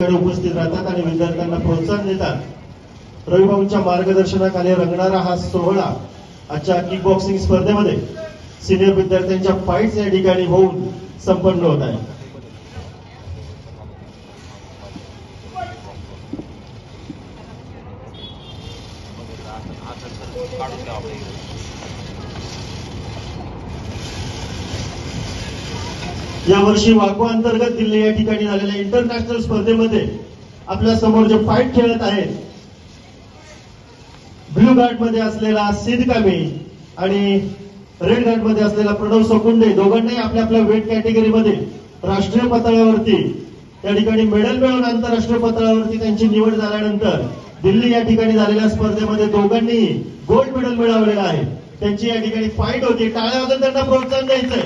उपस्थित राहतात आणि विद्यार्थ्यांना प्रोत्साहन देतात। रविभाऊंच्या मार्गदर्शनाखाली रंगणारा हा सोहळा आजच्या किक बॉक्सिंग स्पर्धेमध्ये सिनियर विद्यार्थ्यांच्या फाईट्स या ठिकाणी होऊन संपन्न होत आहे। यावर्षी वाको अंतर्गत दिल्ली या ठिकाणी झालेल्या इंटरनॅशनल स्पर्धेमध्ये आपल्या समोर जे फाईट खेळत आहेत, ब्लू गार्ड मध्ये असलेला सिद्ध कामी आणि रेड गार्ड मध्ये असलेला प्रणव सकुंडे, दोघांनाही आपल्या आपल्या वेट कॅटेगरीमध्ये राष्ट्रीय पातळीवरती या ठिकाणी मेडल मिळवून आंतरराष्ट्रीय पातळीवरती त्यांची निवड झाल्यानंतर दिल्ली या ठिकाणी झालेल्या स्पर्धेमध्ये दोघांनी गोल्ड मेडल मिळवलेलं आहे। त्यांची या ठिकाणी फाईट होती। टाळ्या वाजवून त्यांना प्रोत्साहन द्यायचंय।